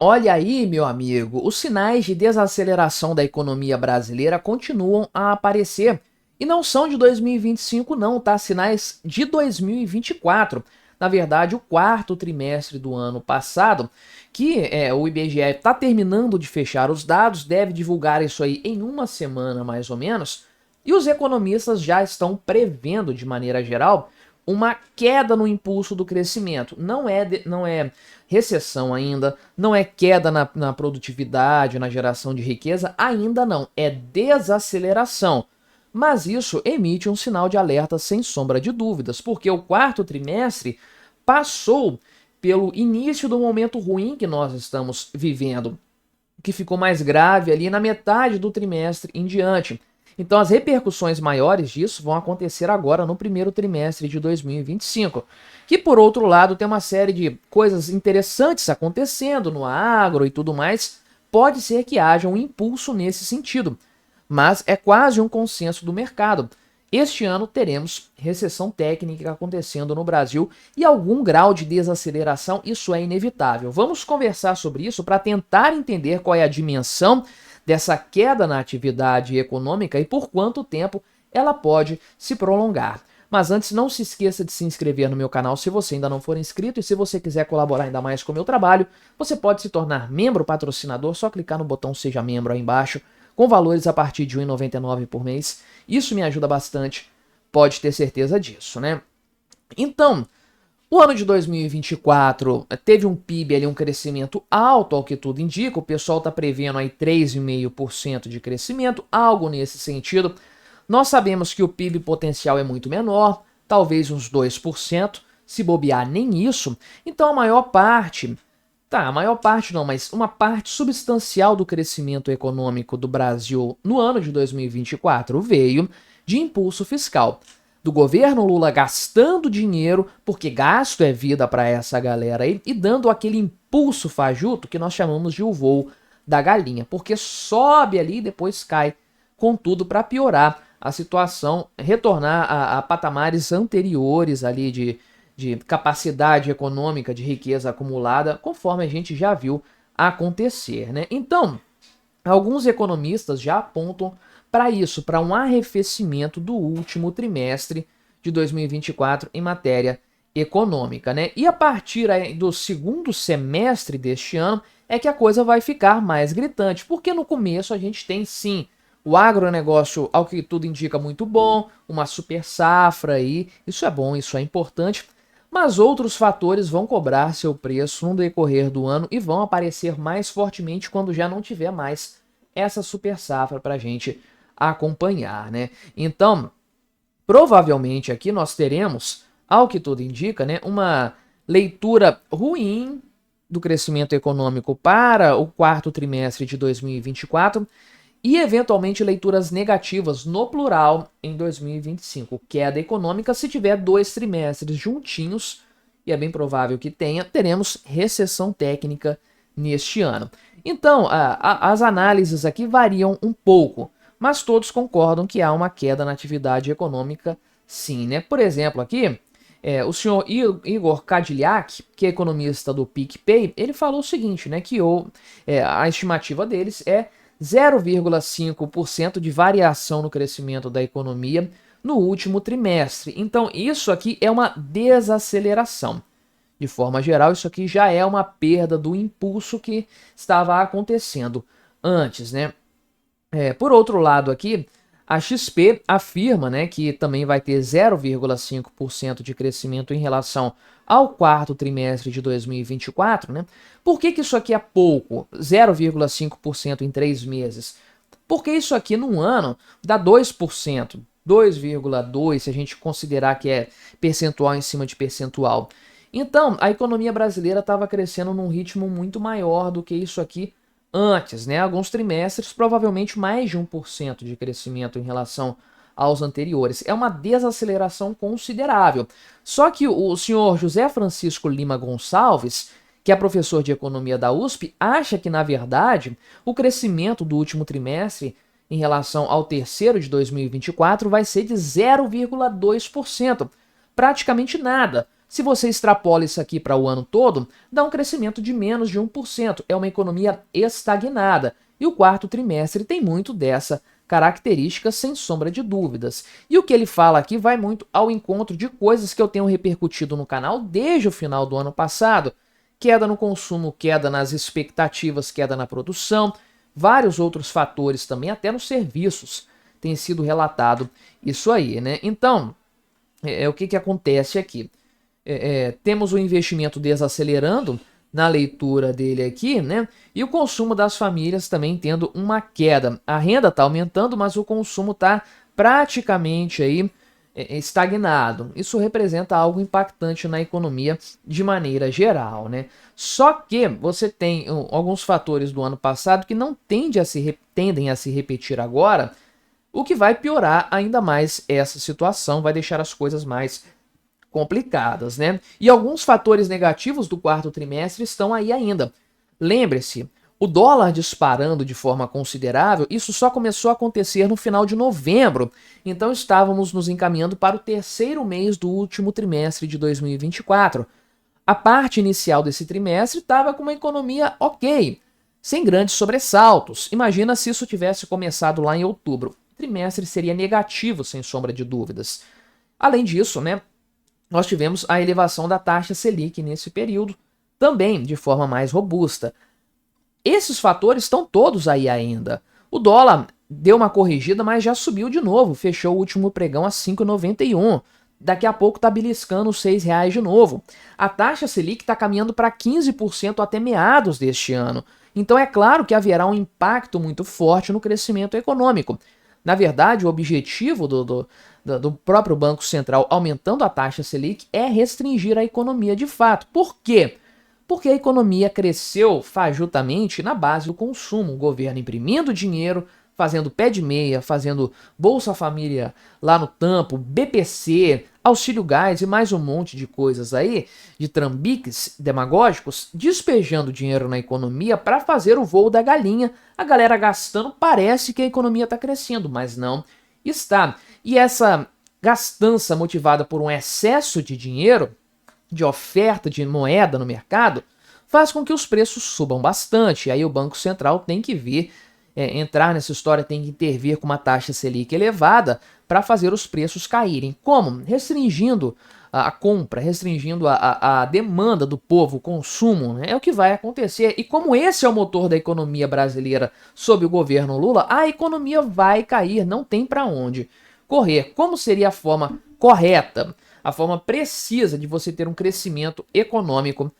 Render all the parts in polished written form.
Olha aí, meu amigo, os sinais de desaceleração da economia brasileira continuam a aparecer. E não são de 2025 não, tá? Sinais de 2024. Na verdade, o quarto trimestre do ano passado, que o IBGE está terminando de fechar os dados, deve divulgar isso aí em uma semana mais ou menos, e os economistas já estão prevendo, de maneira geral, uma queda no impulso do crescimento. Não é recessão ainda, não é queda na produtividade, na geração de riqueza, ainda não. É desaceleração. Mas isso emite um sinal de alerta sem sombra de dúvidas, porque o quarto trimestre passou pelo início do momento ruim que nós estamos vivendo, que ficou mais grave ali na metade do trimestre em diante. Então as repercussões maiores disso vão acontecer agora no primeiro trimestre de 2025, que por outro lado tem uma série de coisas interessantes acontecendo no agro e tudo mais, pode ser que haja um impulso nesse sentido, mas é quase um consenso do mercado. Este ano teremos recessão técnica acontecendo no Brasil e algum grau de desaceleração, isso é inevitável. Vamos conversar sobre isso para tentar entender qual é a dimensão dessa queda na atividade econômica e por quanto tempo ela pode se prolongar. Mas antes, não se esqueça de se inscrever no meu canal se você ainda não for inscrito, e se você quiser colaborar ainda mais com o meu trabalho, você pode se tornar membro patrocinador, só clicar no botão Seja Membro aí embaixo, com valores a partir de R$ 1,99 por mês. Isso me ajuda bastante, pode ter certeza disso, né? Então, o ano de 2024 teve um PIB ali, um crescimento alto, ao que tudo indica. O pessoal está prevendo aí 3,5% de crescimento, algo nesse sentido. Nós sabemos que o PIB potencial é muito menor, talvez uns 2%, se bobear nem isso. Então a maior parte não, mas uma parte substancial do crescimento econômico do Brasil no ano de 2024 veio de impulso fiscal. Do governo Lula gastando dinheiro, porque gasto é vida para essa galera aí, e dando aquele impulso fajuto que nós chamamos de o voo da galinha, porque sobe ali e depois cai com tudo para piorar a situação, retornar a patamares anteriores ali de capacidade econômica, de riqueza acumulada, conforme a gente já viu acontecer, né? Então, alguns economistas já apontam para isso, para um arrefecimento do último trimestre de 2024 em matéria econômica, né? E a partir aí do segundo semestre deste ano é que a coisa vai ficar mais gritante, porque no começo a gente tem sim o agronegócio, ao que tudo indica, muito bom, uma super safra aí, isso é bom, isso é importante, mas outros fatores vão cobrar seu preço no decorrer do ano e vão aparecer mais fortemente quando já não tiver mais essa super safra para a gente acompanhar, né? Então, provavelmente aqui nós teremos, ao que tudo indica, né, uma leitura ruim do crescimento econômico para o quarto trimestre de 2024 e eventualmente leituras negativas no plural em 2025. Queda econômica se tiver 2 trimestres juntinhos, e é bem provável que teremos recessão técnica neste ano. Então, as análises aqui variam um pouco, mas todos concordam que há uma queda na atividade econômica, sim, né? Por exemplo, aqui, o senhor Igor Cadillac, que é economista do PicPay, ele falou o seguinte, né? Que a estimativa deles é 0,5% de variação no crescimento da economia no último trimestre. Então, isso aqui é uma desaceleração. De forma geral, isso aqui já é uma perda do impulso que estava acontecendo antes, né? Por outro lado aqui, a XP afirma, né, que também vai ter 0,5% de crescimento em relação ao quarto trimestre de 2024, né? Por que isso aqui é pouco? 0,5% em 3 meses. Porque isso aqui num ano dá 2%, 2,2% se a gente considerar que é percentual em cima de percentual. Então, a economia brasileira estava crescendo num ritmo muito maior do que isso aqui antes, né? Alguns trimestres, provavelmente mais de 1% de crescimento em relação aos anteriores. É uma desaceleração considerável. Só que o senhor José Francisco Lima Gonçalves, que é professor de economia da USP, acha que, na verdade, o crescimento do último trimestre em relação ao terceiro de 2024 vai ser de 0,2%. Praticamente nada. Se você extrapola isso aqui para o ano todo, dá um crescimento de menos de 1%. É uma economia estagnada. E o quarto trimestre tem muito dessa característica, sem sombra de dúvidas. E o que ele fala aqui vai muito ao encontro de coisas que eu tenho repercutido no canal desde o final do ano passado. Queda no consumo, queda nas expectativas, queda na produção, vários outros fatores também, até nos serviços tem sido relatado isso aí, né? Então, o que acontece aqui? Temos o investimento desacelerando na leitura dele aqui, né? E o consumo das famílias também tendo uma queda. A renda está aumentando, mas o consumo está praticamente aí estagnado. Isso representa algo impactante na economia de maneira geral, né? Só que você tem alguns fatores do ano passado que não tendem a se repetir agora, o que vai piorar ainda mais essa situação, vai deixar as coisas mais complicadas, né? E alguns fatores negativos do quarto trimestre estão aí ainda. Lembre-se, o dólar disparando de forma considerável, isso só começou a acontecer no final de novembro, então estávamos nos encaminhando para o terceiro mês do último trimestre de 2024. A parte inicial desse trimestre estava com uma economia ok, sem grandes sobressaltos. Imagina se isso tivesse começado lá em outubro. O trimestre seria negativo, sem sombra de dúvidas. Além disso, né, nós tivemos a elevação da taxa Selic nesse período, também de forma mais robusta. Esses fatores estão todos aí ainda. O dólar deu uma corrigida, mas já subiu de novo, fechou o último pregão a 5,91. Daqui a pouco está beliscando os R$6 de novo. A taxa Selic está caminhando para 15% até meados deste ano. Então é claro que haverá um impacto muito forte no crescimento econômico. Na verdade, o objetivo do próprio Banco Central aumentando a taxa Selic é restringir a economia de fato. Por quê? Porque a economia cresceu fajuntamente na base do consumo. O governo imprimindo dinheiro, fazendo pé de meia, fazendo Bolsa Família lá no tampo, BPC, auxílio gás e mais um monte de coisas aí, de trambiques demagógicos, despejando dinheiro na economia para fazer o voo da galinha. A galera gastando, parece que a economia está crescendo, mas não está. E essa gastança motivada por um excesso de dinheiro, de oferta de moeda no mercado, faz com que os preços subam bastante. Aí o Banco Central tem que vir, entrar nessa história, tem que intervir com uma taxa Selic elevada para fazer os preços caírem. Como? Restringindo a compra, restringindo a demanda do povo, o consumo, né? É o que vai acontecer. E como esse é o motor da economia brasileira sob o governo Lula, a economia vai cair, não tem para onde correr. Como seria a forma correta, a forma precisa de você ter um crescimento econômico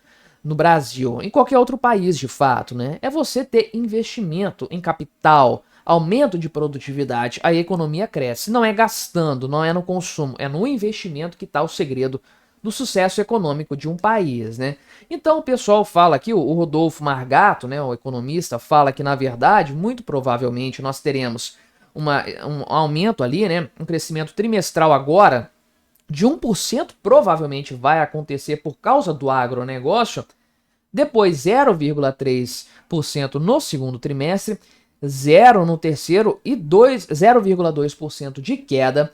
no Brasil, em qualquer outro país de fato, né? É você ter investimento em capital, aumento de produtividade, a economia cresce. Não é gastando, não é no consumo, é no investimento que está o segredo do sucesso econômico de um país, né? Então o pessoal fala aqui, o Rodolfo Margato, né, o economista, fala que na verdade, muito provavelmente nós teremos um aumento ali, né, um crescimento trimestral agora de 1%, provavelmente vai acontecer por causa do agronegócio, depois 0,3% no segundo trimestre, 0 no terceiro e 0,2% de queda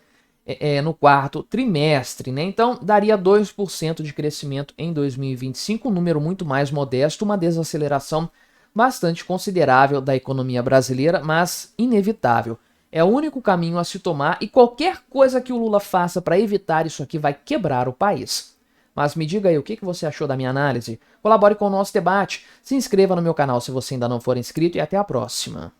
no quarto trimestre, né? Então daria 2% de crescimento em 2025, um número muito mais modesto, uma desaceleração bastante considerável da economia brasileira, mas inevitável. É o único caminho a se tomar e qualquer coisa que o Lula faça para evitar isso aqui vai quebrar o país. Mas me diga aí o que você achou da minha análise, colabore com o nosso debate, se inscreva no meu canal se você ainda não for inscrito e até a próxima.